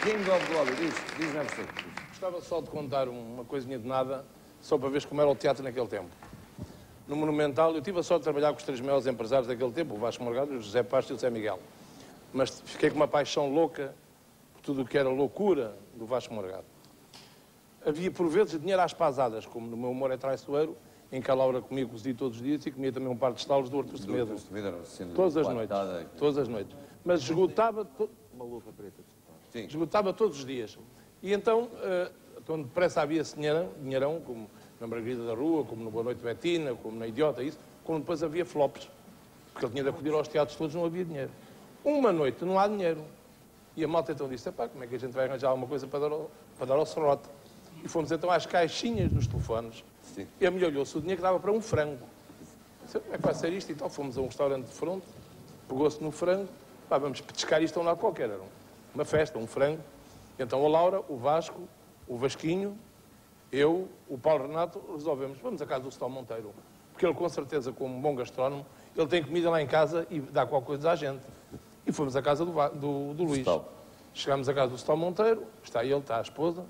King of Glory, diz não sei. Gostava só de contar uma coisinha de nada, só para ver como era o teatro naquele tempo. No Monumental, eu tive a sorte de trabalhar com os três maiores empresários daquele tempo, o Vasco Morgado, o José Pasto e o José Miguel. Mas fiquei com uma paixão louca por tudo o que era loucura do Vasco Morgado. Havia, por vezes, dinheiro às pasadas, como no meu humor é traiçoeiro, em que a Laura comia cozido todos os dias e comia também um par de estalos do Artur Semedo. Todas as noites. Todas as noites. Mas esgotava... Sim. Esgotava todos os dias. E então, quando depressa havia esse dinheirão, como na Margarida da Rua, como no Boa Noite Betina, como na Idiota, isso, como depois havia flops. Porque ele tinha de acudir aos teatros todos, não havia dinheiro. Uma noite não há dinheiro. E a malta então disse, epá, como é que a gente vai arranjar alguma coisa para dar ao serrote? E fomos então às caixinhas dos telefones. Sim. E a mulher olhou-se o dinheiro que dava para um frango. Disse, como é que vai ser isto? Então fomos a um restaurante de fronte, pegou-se no frango, pá, vamos petiscar isto a um lado qualquer. Era uma festa, um frango. Então a Laura, o Vasco, o Vasquinho, eu, o Paulo Renato, resolvemos, vamos à casa do Stal Monteiro. Porque ele, com certeza, como um bom gastrónomo, ele tem comida lá em casa e dá qualquer coisa à gente. E fomos à casa do Luís. Stal. Chegámos à casa do Stal Monteiro, está ele, está a esposa,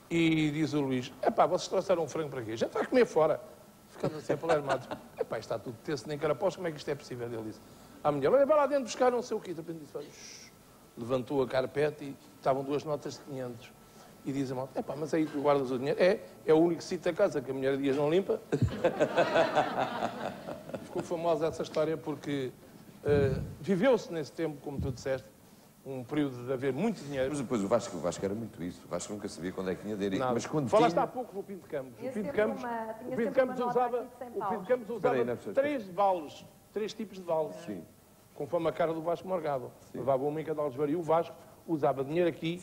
e diz o Luís, epá, vocês trouxeram um frango para quê? Já está a comer fora. Ficamos assim apalermados. Epá, está tudo terço nem carapós, como é que isto é possível? Ele disse, à mulher, olha, vai lá dentro buscar não sei o quê. De repente disse, olha, levantou a carpete e estavam duas notas de 500. E diz a malta, epá, mas aí tu guardas o dinheiro. É o único sítio da casa que a mulher a dias não limpa. Ficou famosa essa história porque viveu-se nesse tempo, como tu disseste, um período de haver muito dinheiro. Mas depois o Vasco era muito isso. O Vasco nunca sabia quando é que tinha dinheiro. Mas quando falaste tinha... há pouco do Pinto Campos. O Pinto Campos usava 3 vales, 3 tipos de vales. Sim. Conforme a cara do Vasco Morgado. Levava uma em cada alvejaria. E o Vasco usava dinheiro aqui,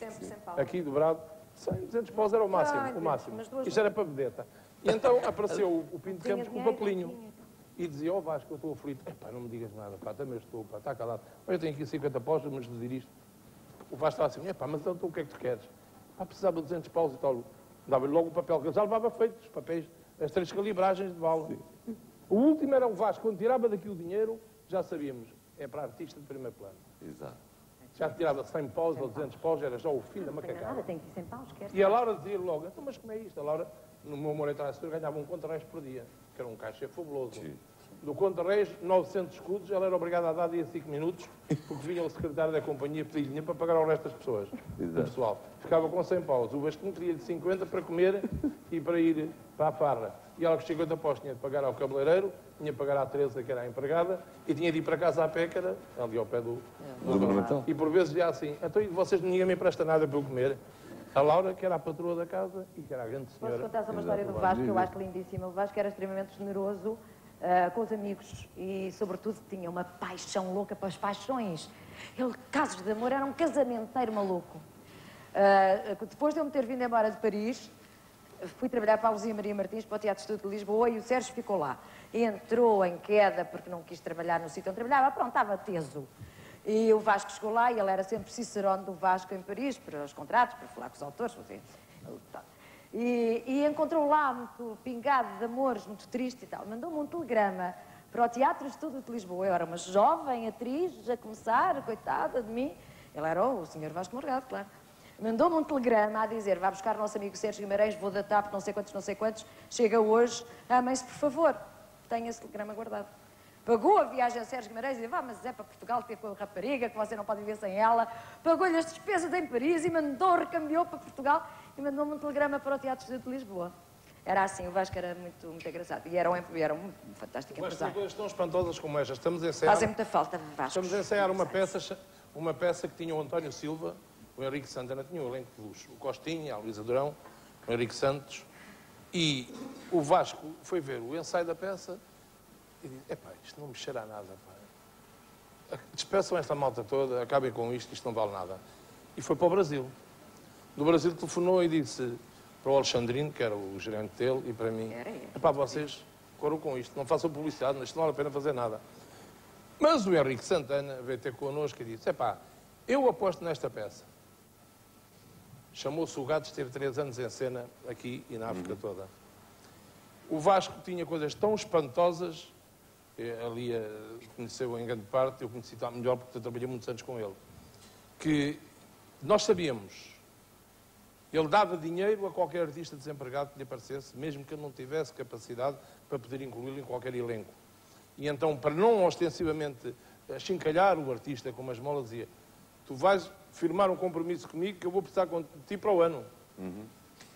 aqui dobrado. 100, 200 paus era o máximo. O máximo. Isto era para vedeta. E então apareceu o Pinto Campos com o papelinho. E dizia, ó Vasco, eu estou aflito. Epá, não me digas nada, pá, também estou, pá, está calado. Olha, eu tenho aqui 50 paus, mas reduzir isto. O Vasco estava assim, epá, mas então o que é que tu queres? Pá, precisava de 200 paus e tal. Dava-lhe logo o papel, que ele já levava feito, os papéis, as 3 calibragens de bala. O último era o Vasco, quando tirava daqui o dinheiro, já sabíamos, é para artista de primeiro plano. Exato. Já tirava 100 paus ou 200 paus, era já o fim da macacada. Tem que ir 100 paus, quer. E a Laura dizia logo, então, mas como é isto? A Laura, no meu amor em ganhava um contra-reis por dia, que era um caixa fabuloso. Sim. Do contra-reis, 900 escudos, ela era obrigada a dar dia 5 minutos, porque vinha o secretário da companhia pedir dinheiro para pagar ao resto das pessoas. O pessoal. Ficava com 100 paus. O Vasquinho queria-lhe 50 para comer e para ir para a farra. E ela com 50 paus tinha de pagar ao cabeleireiro, tinha de pagar à Teresa, que era a empregada, e tinha de ir para casa à pé, que era ali ao pé do Monumental. E por vezes já assim, então vocês ninguém me empresta nada para eu comer. A Laura, que era a patroa da casa e que era a grande senhora. Posso contar só uma história do Vasco, que eu acho lindíssima. O Vasco era extremamente generoso com os amigos e, sobretudo, tinha uma paixão louca para as paixões. Ele, casos de amor, era um casamenteiro maluco. Depois de eu me ter vindo embora de Paris, fui trabalhar para a Luzia Maria Martins, para o Teatro Estudo de Lisboa, e o Sérgio ficou lá. Entrou em queda porque não quis trabalhar no sítio onde trabalhava, pronto, estava teso. E o Vasco chegou lá e ele era sempre cicerone do Vasco em Paris, para os contratos, para falar com os autores, e encontrou lá muito pingado de amores, muito triste e tal. Mandou-me um telegrama para o Teatro Estudo de Lisboa. Eu era uma jovem atriz a começar, coitada de mim. Ele era o Sr. Vasco Morgado, claro. Mandou-me um telegrama a dizer, vá buscar o nosso amigo Sérgio Guimarães, vou datar por não sei quantos, chega hoje, amem-se por favor. Tenho esse telegrama guardado. Pagou a viagem a Sérgio Guimarães e disse, vá, mas é para Portugal ter com a rapariga, que você não pode viver sem ela. Pagou-lhe as despesas em Paris e recambiou para Portugal e mandou-me um telegrama para o Teatro Estudo de Lisboa. Era assim, o Vasco era muito engraçado. E era um fantástico empresário. Mas coisas tão espantosas como estas. Estamos a ensaiar... Fazem muita falta, Vasco. Estamos a ensaiar uma peça que tinha o António Silva, o Henrique Santana, tinha um elenco de luxo. O Costinha, a Luísa Durão, o Henrique Santos. E o Vasco foi ver o ensaio da peça e disse, epá, isto não me cheira a nada, pá. Despeçam esta malta toda, acabem com isto, isto não vale nada. E foi para o Brasil. Do Brasil telefonou e disse para o Alexandrino, que era o gerente dele, e para mim, epá, vocês corram com isto, não façam publicidade, isto não vale a pena fazer nada. Mas o Henrique Santana veio ter connosco e disse, epá, eu aposto nesta peça. Chamou-se O Gato, esteve 3 anos em cena aqui e na África toda. O Vasco tinha coisas tão espantosas, ali conheceu em grande parte, eu conheci melhor porque eu trabalhei muitos anos com ele, que Nós sabíamos, ele dava dinheiro a qualquer artista desempregado que lhe aparecesse, mesmo que ele não tivesse capacidade para poder incluí-lo em qualquer elenco. E então, para não ostensivamente achincalhar o artista com uma esmola, dizia: tu vais firmar um compromisso comigo que eu vou precisar de ti para o ano.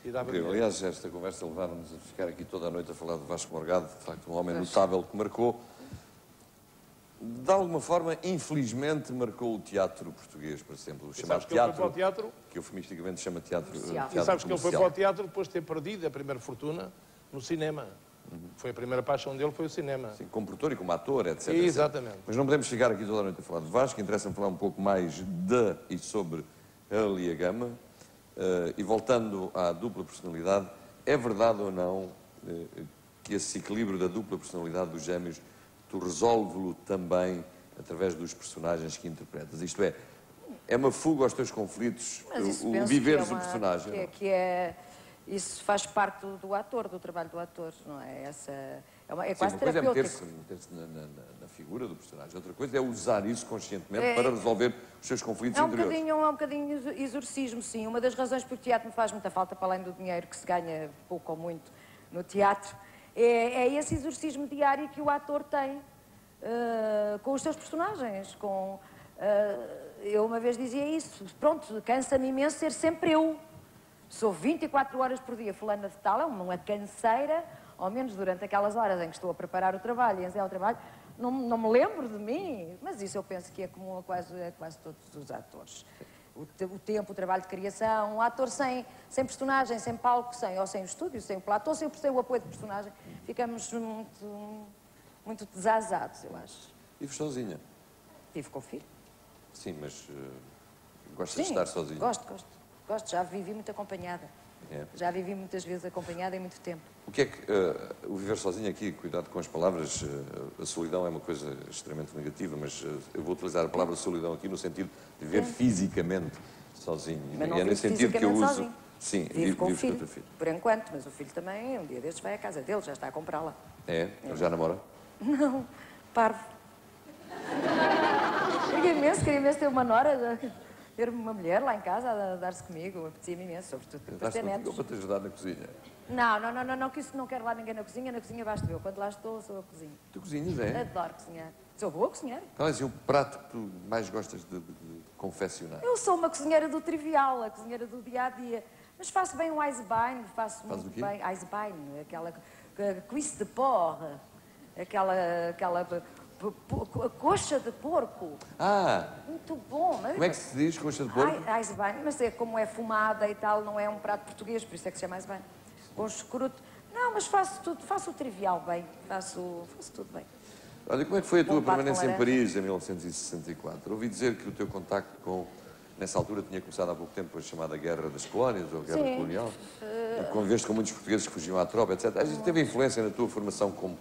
E dava dinheiro. Aliás, esta conversa levava-nos a ficar aqui toda a noite a falar do Vasco Morgado, de facto um homem notável que marcou, de alguma forma, infelizmente, marcou o teatro português para sempre. O chamado teatro, que eufemisticamente chama teatro comercial. E sabes que ele foi para o teatro depois de ter perdido a primeira fortuna no cinema. Foi a primeira paixão dele, foi o cinema. Sim, como produtor e como ator, etc. Exatamente. Mas não podemos ficar aqui toda a noite a falar do Vasco, interessa-me falar um pouco mais de e sobre a Lia Gama. E voltando à dupla personalidade, é verdade ou não que esse equilíbrio da dupla personalidade dos gêmeos tu resolves-lo também através dos personagens que interpretas? Isto é uma fuga aos teus conflitos, o viveres o personagem? Isso faz parte do ator, do trabalho do ator, não é? É quase uma coisa é terapêutico. meter-se na figura do personagem, outra coisa é usar isso conscientemente para resolver os seus conflitos interiores. É um bocadinho exorcismo, sim. Uma das razões porque o teatro me faz muita falta, para além do dinheiro que se ganha pouco ou muito no teatro, é esse exorcismo diário que o ator tem com os seus personagens. Eu uma vez dizia isso: pronto, cansa-me imenso ser sempre eu. Sou 24 horas por dia fulana de tal, é uma canseira, ao menos durante aquelas horas em que estou a preparar o trabalho e a ensaiar o trabalho, não me lembro de mim. Mas isso eu penso que é comum a quase todos os atores. O tempo, o trabalho de criação, um ator sem personagem, sem palco, sem o estúdio, sem o platô, sem o apoio de personagem, ficamos muito desazados, eu acho. Vives sozinha? Vivo com o filho. Sim, mas gostas de estar sozinha? Gosto, já vivi muito acompanhada. Já vivi muitas vezes acompanhada em muito tempo. O que é que o viver sozinho aqui, cuidado com as palavras, a solidão é uma coisa extremamente negativa, mas eu vou utilizar a palavra solidão aqui no sentido de viver fisicamente sozinho. Mas não e é nesse sentido que eu uso. Sozinho. Sim, vivo com o filho, por enquanto, mas o filho também, um dia destes vai à casa dele, já está a comprá-la. Ele já namora? Não, parvo. Queria imenso ter uma nora, ter uma mulher lá em casa a dar-se comigo, apetecia-me imenso, sobretudo para ter netos. Ou para te ajudar na cozinha? Não, que isso não quero lá ninguém na cozinha basta eu. Quando lá estou, sou a cozinha. Tu cozinhas, é? Adoro cozinhar. Sou boa a cozinhar. Qual é assim, o prato que tu mais gostas de confeccionar? Eu sou uma cozinheira do trivial, a cozinheira do dia-a-dia. Mas faço bem um Eisbein, faço muito bem. Eisbein, aquela cuisse de porc, aquela coxa de porco. Muito bom. Como é que se diz coxa de porco? Eisbein, mas como é fumada e tal, não é um prato português, por isso é que se chama Eisbein. Com escroto. Não, mas faço o trivial bem, faço tudo bem. Olha, como é que foi a tua permanência em Paris em 1964? Ouvi dizer que o teu contacto com, nessa altura, tinha começado há pouco tempo a chamada Guerra das Colónias, ou Guerra Colonial. Conviveste com muitos portugueses que fugiam à tropa, etc. A gente teve influência na tua formação como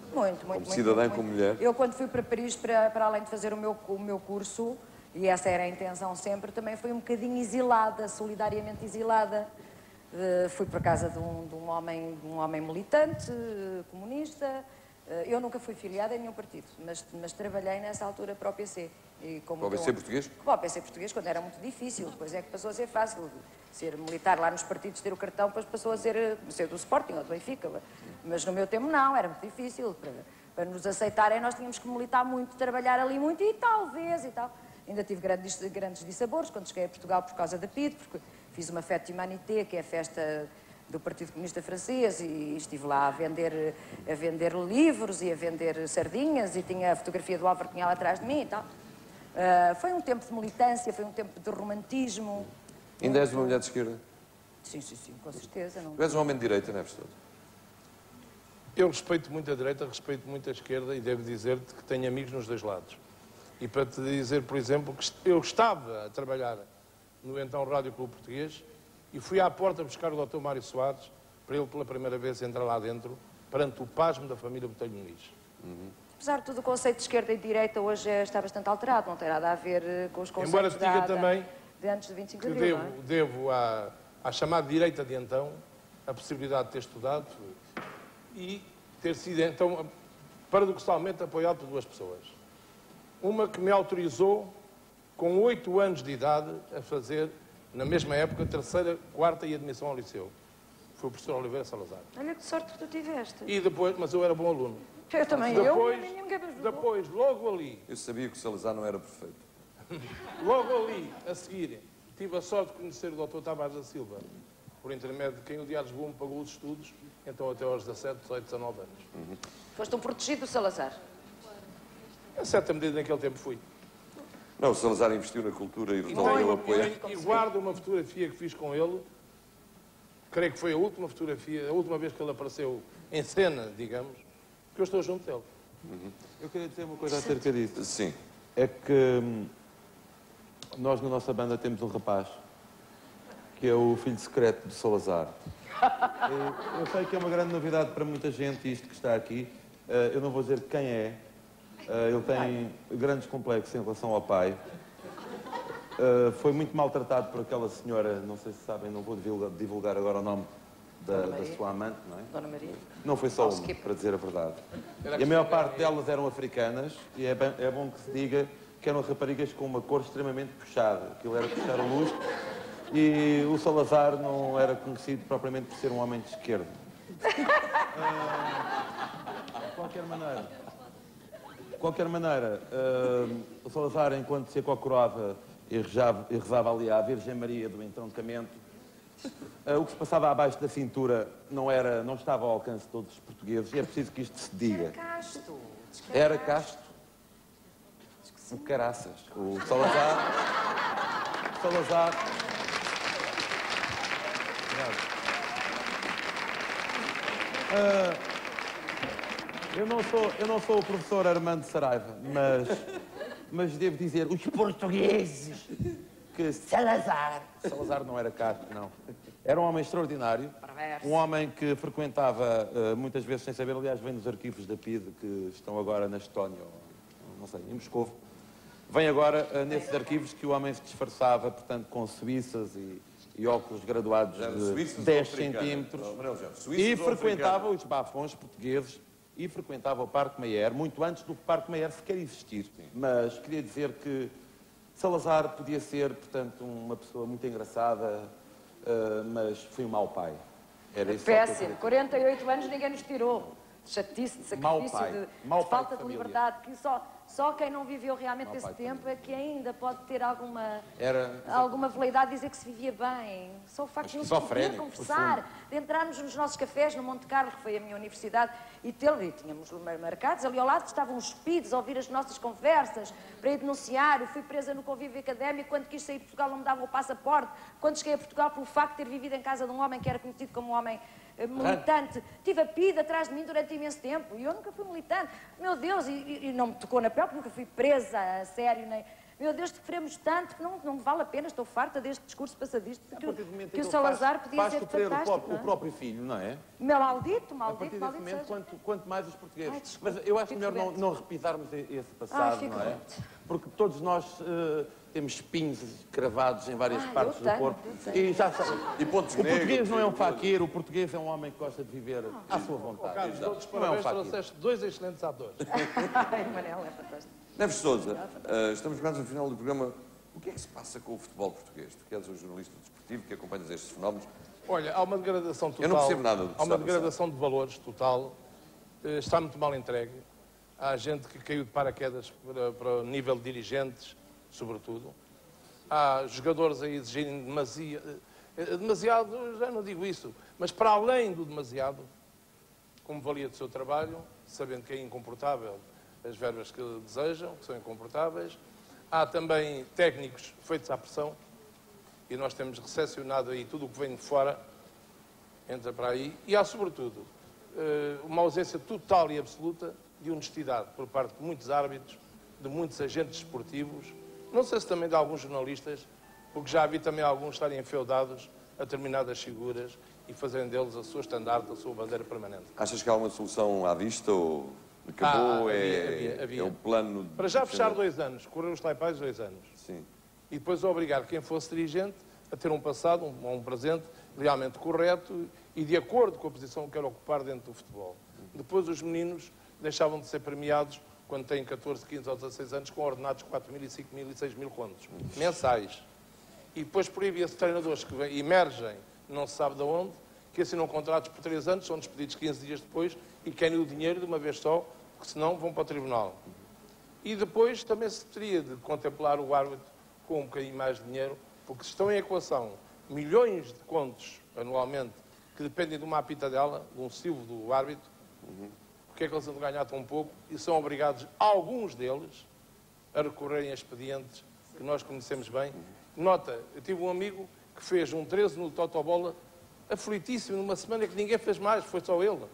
cidadã, como mulher? Eu, quando fui para Paris, para além de fazer o meu curso, e essa era a intenção sempre, também fui um bocadinho exilada, solidariamente exilada. Fui para casa de um homem militante, comunista. Eu nunca fui filiada em nenhum partido, mas trabalhei nessa altura para o PC. Para o PC português? Para o PC português, quando era muito difícil. Depois é que passou a ser fácil. Ser militar lá nos partidos, ter o cartão, depois passou a ser do Sporting ou do Benfica. Mas no meu tempo não, era muito difícil. Para nos aceitarem nós tínhamos que militar muito, trabalhar ali muito e talvez e tal. Ainda tive grandes dissabores quando cheguei a Portugal por causa da PIDE, porque fiz uma fête humanité, que é a festa do Partido Comunista Francês, e estive lá a vender livros e a vender sardinhas, e tinha a fotografia do Álvaro Cunhal atrás de mim e tal. Foi um tempo de militância, foi um tempo de romantismo. Ainda és uma mulher de esquerda? Sim, com certeza. Tu és um homem de direita, não é, professor? Eu respeito muito a direita, respeito muito a esquerda e devo dizer-te que tenho amigos nos dois lados. E para te dizer, por exemplo, que eu estava a trabalhar no então Rádio Clube Português e fui à porta buscar o Dr. Mário Soares para ele pela primeira vez entrar lá dentro perante o pasmo da família Botelho Muniz. Apesar de tudo, o conceito de esquerda e de direita hoje está bastante alterado, não tem nada a ver com os conceitos Embora te diga também de antes de 25 de abril, abril, devo à chamada direita de então a possibilidade de ter estudado e ter sido então paradoxalmente apoiado por duas pessoas. Uma que me autorizou com 8 anos de idade a fazer na mesma época, terceira, quarta e admissão ao liceu. Foi o professor Oliveira Salazar. Olha que sorte que tu tiveste. E depois, mas eu era bom aluno. Eu também, Depois, logo ali, Eu sabia que o Salazar não era perfeito. logo ali, a seguir, tive a sorte de conhecer o Dr. Tavares da Silva, por intermédio de quem o Dia de Lisboa me pagou os estudos, então até aos 17, 18, 19 anos. Foste um protegido do Salazar. Em certa medida, naquele tempo fui. Não, o Salazar investiu na cultura e E, resolveu apoiar. e guardo uma fotografia que fiz com ele, creio que foi a última fotografia, a última vez que ele apareceu em cena, digamos, que eu estou junto dele. Eu queria dizer uma coisa acerca disso. Sim. É que nós na nossa banda temos um rapaz que é o filho secreto do Salazar. Eu sei que é uma grande novidade para muita gente isto que está aqui. Eu não vou dizer quem é. Ele tem grandes complexos em relação ao pai. Foi muito maltratado por aquela senhora, não sei se sabem, não vou divulgar agora o nome da sua amante, não é? Dona Maria. Não foi só uma, para dizer a verdade. E a maior parte delas eram africanas, e é bom que se diga que eram raparigas com uma cor extremamente puxada. Aquilo era puxar o luxo. E o Salazar não era conhecido propriamente por ser um homem de esquerda. De qualquer maneira, o Salazar, enquanto se acocorava e rezava ali à Virgem Maria do entroncamento, o que se passava abaixo da cintura não estava ao alcance de todos os portugueses, e é preciso que isto se diga. Era casto. O caraças. O Salazar... Eu não sou o professor Armando Saraiva, mas devo dizer, os portugueses, que Salazar não era casto, não. Era um homem extraordinário, um homem que frequentava muitas vezes sem saber, aliás, vem nos arquivos da PIDE, que estão agora na Estónia, ou, não sei, em Moscovo. Vem agora nesses arquivos que o homem se disfarçava, portanto, com suíças e óculos graduados de 10 centímetros. E frequentava os bafões portugueses e frequentava o Parque Mayer, muito antes do Parque Mayer sequer existir. Mas queria dizer que Salazar podia ser, portanto, uma pessoa muito engraçada, mas foi um mau pai. Era isso. Péssimo. 48 anos ninguém nos tirou. De chatice, de sacrifício, de falta de liberdade, que só quem não viveu realmente esse tempo é que ainda pode ter alguma veleidade de dizer que se vivia bem. Só o facto de não se poder conversar, de entrarmos nos nossos cafés no Monte Carlo, que foi a minha universidade, e tínhamos marcados ali ao lado, estavam os PIDs a ouvir as nossas conversas, para ir denunciar. Eu fui presa no convívio académico, quando quis sair de Portugal não me davam o passaporte, quando cheguei a Portugal pelo facto de ter vivido em casa de um homem que era conhecido como um homem militante. Tive a PIDE atrás de mim durante imenso tempo e eu nunca fui militante. Meu Deus, e não me tocou na pele, porque nunca fui presa a sério, nem... Meu Deus, sofremos tanto que não vale a pena, estou farta deste discurso passadista, que o Salazar podia ser fantástico. O próprio filho, não é? Maldito, a partir desse momento, quanto mais os portugueses. Mas eu acho melhor não repisarmos esse passado, não é? Porque todos nós temos espinhos cravados em várias partes do corpo. E já sabe, o português não é um faqueiro, o português é um homem que gosta de viver à sua vontade. Carlos, todos parabéns, trouxeste dois excelentes atores. Manel, é fantástico. Neves Sousa, estamos quase no final do programa. O que é que se passa com o futebol português? Tu que és um jornalista desportivo que acompanhas estes fenómenos. Olha, há uma degradação total. Eu não percebo nada do que há uma degradação de valores total. Está muito mal entregue. Há gente que caiu de paraquedas para o nível de dirigentes, sobretudo. Há jogadores a exigirem demasiado, já não digo isso, mas para além do demasiado, como valia do seu trabalho, sabendo que é incomportável as verbas que desejam, que são incomportáveis. Há também técnicos feitos à pressão, e nós temos recepcionado aí tudo o que vem de fora, entra para aí. E há, sobretudo, uma ausência total e absoluta de honestidade por parte de muitos árbitros, de muitos agentes esportivos, não sei se também de alguns jornalistas, porque já vi também alguns estarem enfeudados a determinadas figuras e fazerem deles a sua estandarte, a sua bandeira permanente. Achas que há uma solução à vista ou acabou? Havia. É o plano... Para já fechar 2 anos, correr os taipais 2 anos. Sim. E depois obrigar quem fosse dirigente a ter um passado, um presente realmente correto e de acordo com a posição que quer ocupar dentro do futebol. Depois os meninos deixavam de ser premiados quando têm 14, 15 ou 16 anos com ordenados de 4.000, 5.000 e 6.000 contos mensais. e depois proíbe-se treinadores que emergem, não se sabe de onde, que assinam contratos por 3 anos, são despedidos 15 dias depois e querem o dinheiro de uma vez só, porque senão vão para o tribunal. E depois também se teria de contemplar o árbitro com um bocadinho mais de dinheiro, porque se estão em equação milhões de contos anualmente que dependem de uma apitadela, de um silvo do árbitro, porque é que eles vão ganhar tão pouco e são obrigados, alguns deles, a recorrerem a expedientes que nós conhecemos bem. Nota, eu tive um amigo que fez um 13 no Totobola, aflitíssimo, numa semana que ninguém fez mais, foi só ele.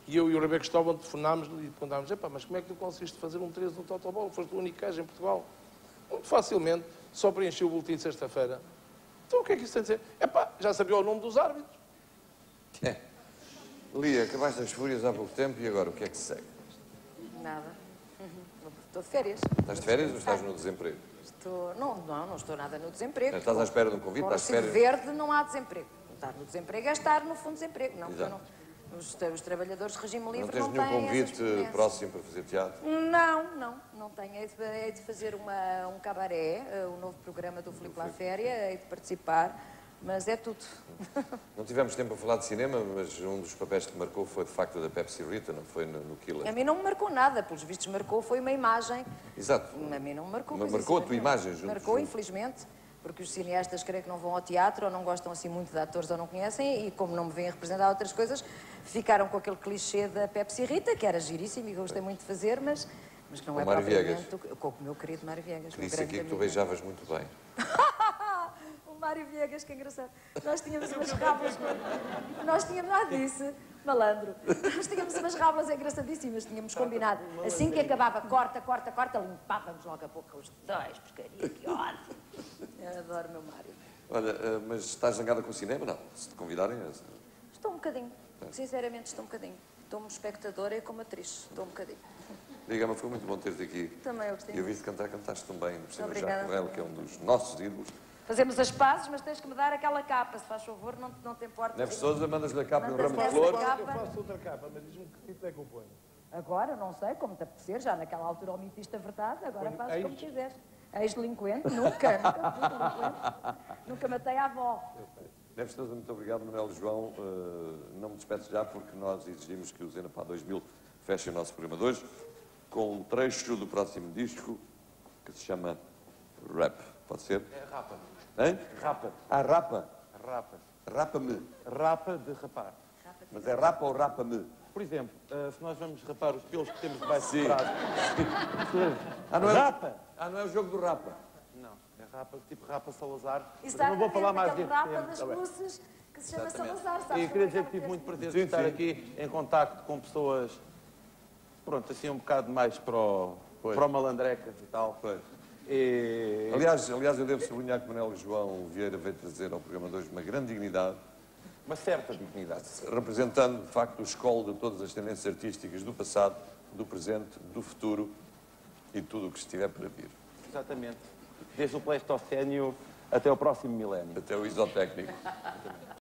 E eu e o Rebeca Cristóvão telefonámos-lhe e perguntámos, mas como é que tu conseguiste fazer um 13 no Totobola? Foste o único gajo em Portugal. Muito facilmente, só preencheu o boletim de sexta-feira. Então o que é que isso tem a dizer? Já sabia o nome dos árbitros. Lia, acabaste as fúrias há pouco tempo e agora o que é que se segue? Nada. Estou de férias. Estás de férias ou estás no desemprego? Não estou nada no desemprego. Estás à espera de um convite? Com o Estás de Recibo férias? Verde não há desemprego. Estar no desemprego é estar no fundo de desemprego. Não, Exato. os trabalhadores de regime livre Não tens não nenhum têm convite essas experiências. próximo para fazer teatro? Não tenho. Hei de fazer um cabaré, o novo programa do Filipe Laféria, hei de participar, mas é tudo. Não tivemos tempo a falar de cinema, mas um dos papéis que marcou foi de facto a da Pepsi Rita, não foi no Killer? A mim não me marcou nada, pelos vistos marcou, foi uma imagem. Exato. A mim não me marcou. Mas coisa marcou a assim, tua não. imagem junto. Marcou, infelizmente, porque os cineastas creio que não vão ao teatro ou não gostam assim muito de atores ou não conhecem e como não me vêm representar outras coisas, ficaram com aquele clichê da Pepsi Rita, que era giríssimo e que eu gostei muito de fazer, mas que não Com é Mário propriamente... Viegas. Com o meu querido Mário Viegas. meu Disse grande aqui que tu amigo. beijavas muito bem. O Mário Viegas, que engraçado. Nós tínhamos umas rábulas... Nós tínhamos... disse, malandro. Nós tínhamos umas rábulas engraçadíssimas, tínhamos combinado. Assim que acabava, corta, limpávamos logo a boca os dois, porcaria, que ódio. Eu adoro o meu Mário. Olha, mas estás zangada com o cinema? Não. Se te convidarem... Estou um bocadinho. Sinceramente, estou um bocadinho. Estou-me espectadora e como atriz. Estou um bocadinho. Diga-me, foi muito bom ter-te aqui. Também eu gostei. Eu vi-te cantar, cantaste tão bem, por cima já Obrigada. com ela, que é um dos nossos ídolos. Fazemos as pazes, mas tens que me dar aquela capa, se faz favor, não te importa. Neves Sousa, mandas-lhe a capa e um Mandas-lhe ramo de essa flores. capa. Eu faço outra capa, mas diz-me que título é que eu ponho. Agora, não sei, como te apetecer, já naquela altura omitiste a verdade, agora Ponho fazes como ex. quiseres. Ex-delinquente? Nunca fui delinquente. Nunca matei a avó. Neves Sousa, muito obrigado, Manuel João. Não me despeço já, porque nós exigimos que o Zenapá 2000 feche o nosso programa de hoje com um trecho do próximo disco que se chama Rap. Pode ser? É rapa. Hein? Rapa. Ah, rapa. Rapa. Rapa-me. Rapa de rapar. Mas é rapa ou rapa-me? Por exemplo, se nós vamos rapar os pelos que temos debaixo Sim. do braço. Ah, não é, Rapa! não é o jogo do rapa. Não, é rapa, tipo Rapa Salazar. Mas eu Exatamente, não vou falar mais aquele deste rapa tema. das Tá bem. luzes que se chama Exatamente. Salazar, E sabes? eu queria dizer que tive muito prazer de Sim, estar sim. aqui em contacto com pessoas, pronto, assim um bocado mais para o malandrecas e tal. Pois. E... Aliás, eu devo sublinhar que Manuel João Vieira veio trazer ao programa de hoje uma grande dignidade, uma certa dignidade. representando, de facto, o escolo de todas as tendências artísticas do passado, do presente, do futuro e tudo o que estiver para vir. Exatamente. Desde o Pleistocénio até o próximo milénio. Até o isotécnico.